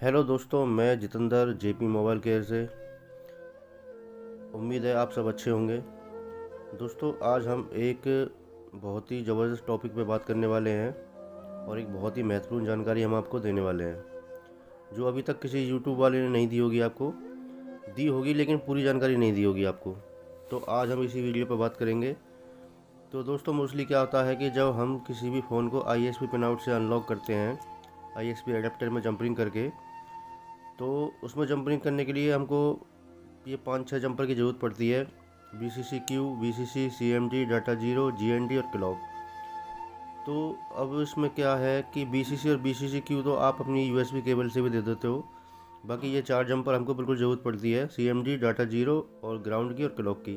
Hello दोस्तों, मैं Jitendra JP mobile care से। उम्मीद है आप सब अच्छे होंगे। दोस्तों, आज हम एक बहुत ही ज़बरदस्त टॉपिक पे बात करने वाले हैं और एक बहुत ही महत्वपूर्ण जानकारी हम आपको देने वाले हैं, जो अभी तक किसी यूट्यूब वाले ने नहीं दी होगी। आपको दी होगी लेकिन पूरी जानकारी नहीं दी होगी आपको। तो आज हम इसी वीडियो पर बात करेंगे। तो दोस्तों, मोस्टली क्या होता है कि जब हम किसी भी फ़ोन को ISP पिन आउट से अनलॉक करते हैं, ISP एडेप्टर में जंपरिंग करके, तो उसमें जंपरिंग करने के लिए हमको ये 5-6 जंपर की ज़रूरत पड़ती है। BCC-Q, BCC, CMD, data zero, GND और क्लॉक। तो अब इसमें क्या है कि BCC और BCC-Q तो आप अपनी USB केबल से भी दे देते हो। बाकी ये 4 जंपर हमको बिल्कुल ज़रूरत पड़ती है, CMD, डाटा जीरो और ग्राउंड की और क्लॉक की।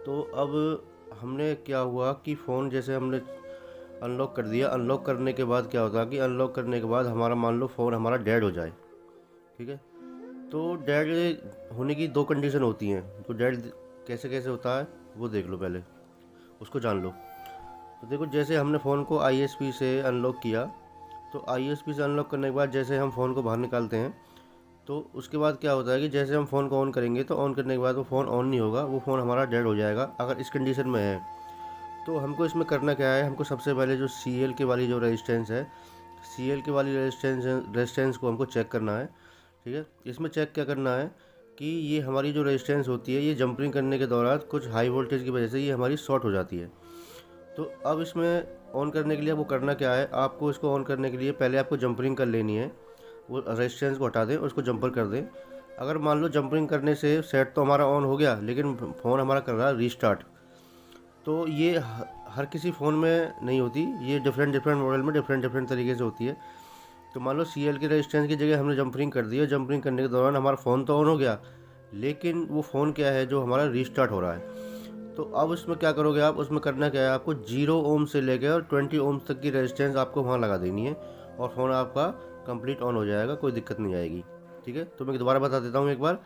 तो अब हमने क्या हुआ कि फ़ोन जैसे हमने अनलॉक कर दिया। अनलॉक करने के बाद क्या होता है कि अनलॉक करने के बाद हमारा, मान लो फ़ोन हमारा डेड हो जाए, ठीक है। तो डेड होने की 2 कंडीशन होती हैं। तो डेड कैसे कैसे होता है वो देख लो, पहले उसको जान लो। तो देखो, जैसे हमने फ़ोन को ISP से अनलॉक किया, तो ISP से अनलॉक करने के बाद जैसे हम फ़ोन को बाहर निकालते हैं, तो उसके बाद क्या होता है कि जैसे हम फ़ोन को ऑन करेंगे, तो ऑन करने के बाद वो फ़ोन ऑन नहीं होगा, वो फ़ोन हमारा डेड हो जाएगा अगर इस कंडीशन में है। तो हमको इसमें करना क्या है, हमको सबसे पहले जो CL के वाली जो रेजिस्टेंस है, CL के वाली रेजिस्टेंस को हमको चेक करना है, ठीक है। इसमें चेक क्या करना है कि ये हमारी जो रेजिस्टेंस होती है, ये जंपरिंग करने के दौरान कुछ हाई वोल्टेज की वजह से ये हमारी शॉर्ट हो जाती है। तो अब इसमें ऑन करने के लिए वो करना क्या है, आपको इसको ऑन करने के लिए पहले आपको जंपरिंग कर लेनी है। वो रेजिस्टेंस को हटा दें और उसको जंपर कर दें। अगर मान लो जंपरिंग करने से सेट तो हमारा ऑन हो गया, लेकिन फ़ोन हमारा कर रहा है रीस्टार्ट, तो ये हर किसी फ़ोन में नहीं होती, ये डिफरेंट डिफरेंट मॉडल में डिफरेंट डिफरेंट तरीके से होती है। तो मान लो CL की रेजिस्टेंस की जगह हमने जंपरिंग कर दी है। जंपरिंग करने के दौरान हमारा फ़ोन तो ऑन हो गया, लेकिन वो फ़ोन क्या है, जो हमारा रीस्टार्ट हो रहा है। तो अब उसमें क्या करोगे आप, उसमें करना क्या है, आपको 0 ओम से लेकर और 20 ओम तक की रेजिस्टेंस आपको वहाँ लगा देनी है और फ़ोन आपका कंप्लीट ऑन हो जाएगा, कोई दिक्कत नहीं आएगी, ठीक है। तो मैं दोबारा बता देता हूँ एक बार।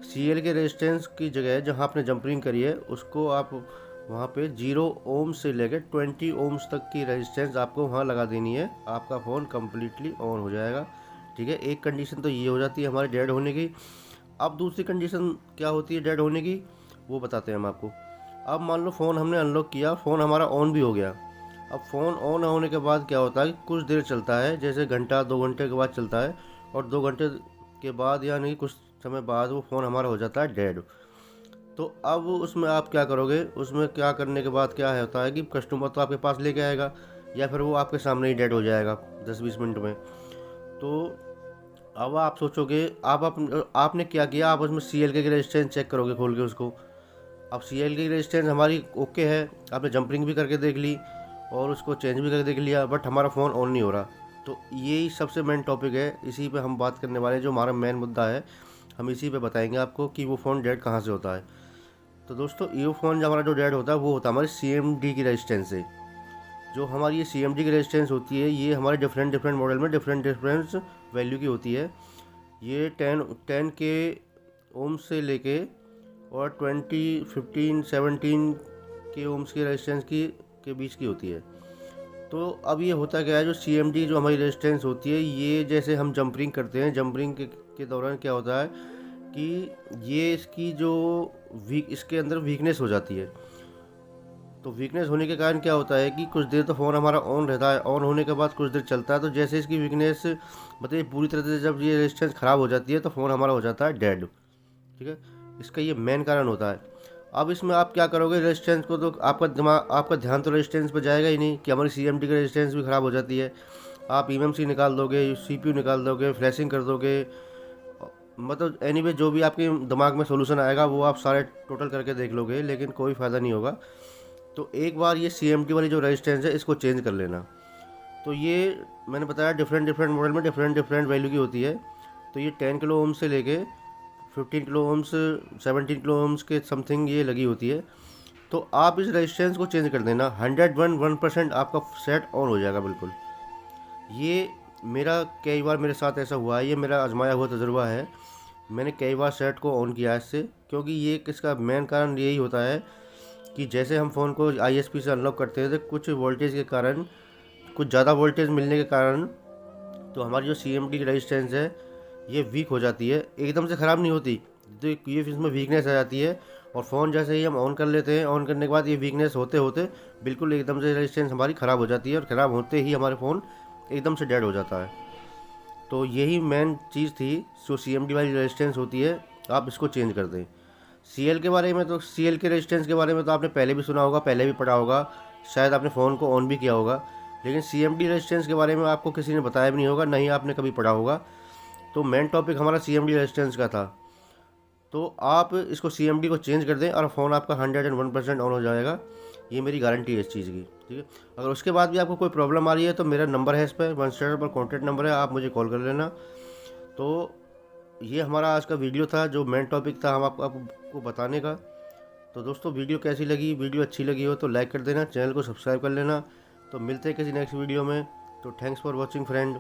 CL के रेजिस्टेंस की जगह जहाँ आपने जंपरिंग करी है, उसको आप वहाँ पे 0 ओम से लेकर 20 ओम्स तक की रेजिस्टेंस आपको वहाँ लगा देनी है। आपका फ़ोन कम्प्लीटली ऑन हो जाएगा, ठीक है। एक कंडीशन तो ये हो जाती है हमारे डेड होने की। अब दूसरी कंडीशन क्या होती है डेड होने की, वो बताते हैं हम आपको। अब मान लो फ़ोन हमने अनलॉक किया, फ़ोन हमारा ऑन भी हो गया। अब फ़ोन ऑन होने के बाद क्या होता है कि कुछ देर चलता है, जैसे घंटा 2 घंटे के बाद चलता है, और 2 घंटे के बाद यानी कुछ समय बाद वो फ़ोन हमारा हो जाता है डेड। तो अब उसमें आप क्या करोगे, उसमें क्या करने के बाद क्या है होता है कि कस्टमर तो आपके पास लेके आएगा, या फिर वो आपके सामने ही डेड हो जाएगा 10-20 मिनट में। तो अब आप सोचोगे, आपने क्या किया, आप उसमें CL के रेजिस्टेंस चेक करोगे खोल के उसको। अब CL की रेजिस्टेंस हमारी ओके है, आपने जंपरिंग भी करके देख ली और उसको चेंज भी करके देख लिया, बट हमारा फ़ोन ऑन नहीं हो रहा। तो यही सबसे मेन टॉपिक है, इसी पे हम बात करने वाले हैं, जो हमारा मेन मुद्दा है। हम इसी पे बताएंगे आपको कि वो फ़ोन डेड कहाँ से होता है। तो दोस्तों, ये फ़ोन जो हमारा जो डेड होता है, वो होता है हमारी CMD की रेजिस्टेंस से। जो हमारी ये CMD की रेजिस्टेंस होती है, ये हमारे डिफरेंट डिफरेंट मॉडल में डिफरेंट डिफरेंट वैल्यू की होती है। ये 10 के ओम से लेके और 20, 15, 17 के ओम्स की रेजिस्टेंस की के बीच की होती है। तो अब ये होता क्या है, जो CMD जो हमारी रेजिस्टेंस होती है, ये जैसे हम जंपरिंग करते हैं, जंपरिंग के दौरान क्या होता है कि ये इसकी जो इसके अंदर वीकनेस हो जाती है। तो वीकनेस होने के कारण क्या होता है कि कुछ देर तो फ़ोन हमारा ऑन रहता है, ऑन होने के बाद कुछ देर चलता है, तो जैसे इसकी वीकनेस, मतलब पूरी तरह से जब ये रेजिस्टेंस ख़राब हो जाती है, तो फ़ोन हमारा हो जाता है डेड, ठीक है। इसका ये मेन कारण होता है। अब इसमें आप क्या करोगे, रेजिस्टेंस को तो आपका ध्यान तो रेजिस्टेंस पर जाएगा ही नहीं कि हमारी CMD की रेजिस्टेंस भी ख़राब हो जाती है। आप eMMC निकाल दोगे, CPU निकाल दोगे, फ्लैशिंग कर दोगे, मतलब एनीवे जो भी आपके दिमाग में सोल्यूशन आएगा वो आप सारे टोटल करके देख लोगे, लेकिन कोई फ़ायदा नहीं होगा। तो एक बार ये CMD वाली जो रेजिस्टेंस है, इसको चेंज कर लेना। तो ये मैंने बताया डिफरेंट डिफरेंट मॉडल में डिफरेंट डिफरेंट वैल्यू की होती है। तो ये 10 किलो ओम से लेके 15 किलो ओम्स, 17 किलो ओम्स के समथिंग ये लगी होती है। तो आप इस रेजिस्टेंस को चेंज कर देना, 101% आपका सेट ऑन हो जाएगा बिल्कुल। ये मेरा कई बार मेरे साथ ऐसा हुआ है, ये मेरा आजमाया हुआ तजुर्बा है। मैंने कई बार सेट को ऑन किया है इससे, क्योंकि ये इसका मेन कारण यही होता है कि जैसे हम फ़ोन को ISP से अनलॉक करते हैं, तो कुछ वोल्टेज के कारण, कुछ ज़्यादा वोल्टेज मिलने के कारण तो हमारी जो CMD की रेजिस्टेंस है ये वीक हो जाती है, एकदम से ख़राब नहीं होती। तो ये इसमें वीकनेस आ जाती है और फ़ोन जैसे ही हम ऑन कर लेते हैं, ऑन करने के बाद ये वीकनेस होते होते बिल्कुल एकदम से रेजिस्टेंस हमारी ख़राब हो जाती है और ख़राब होते ही हमारे फ़ोन एकदम से डेड हो जाता है। तो यही मेन चीज़ थी, जो CMD वाली रेजिस्टेंस होती है, आप इसको चेंज कर दें। CL के बारे में तो CL के रेजिस्टेंस के बारे में तो आपने पहले भी सुना होगा, पहले भी पढ़ा होगा, शायद आपने फ़ोन को ऑन भी किया होगा। लेकिन CMD रेजिस्टेंस के बारे में आपको किसी ने बताया भी नहीं होगा, नहीं आपने कभी पढ़ा होगा। तो मेन टॉपिक हमारा CMD रेजिस्टेंस का था। तो आप इसको CMD को चेंज कर दें और फ़ोन आपका 101% ऑन हो जाएगा। ये मेरी गारंटी है इस चीज़ की, ठीक है। अगर उसके बाद भी आपको कोई प्रॉब्लम आ रही है तो मेरा नंबर है, इस पर वनस्टार पर कॉन्टैक्ट नंबर है, आप मुझे कॉल कर लेना। तो ये हमारा आज का वीडियो था, जो मेन टॉपिक था हम आपको बताने का। तो दोस्तों, वीडियो कैसी लगी? वीडियो अच्छी लगी हो तो लाइक कर देना, चैनल को सब्सक्राइब कर लेना। तो मिलते हैं किसी नेक्स्ट वीडियो में। तो थैंक्स फॉर वॉचिंग फ्रेंड।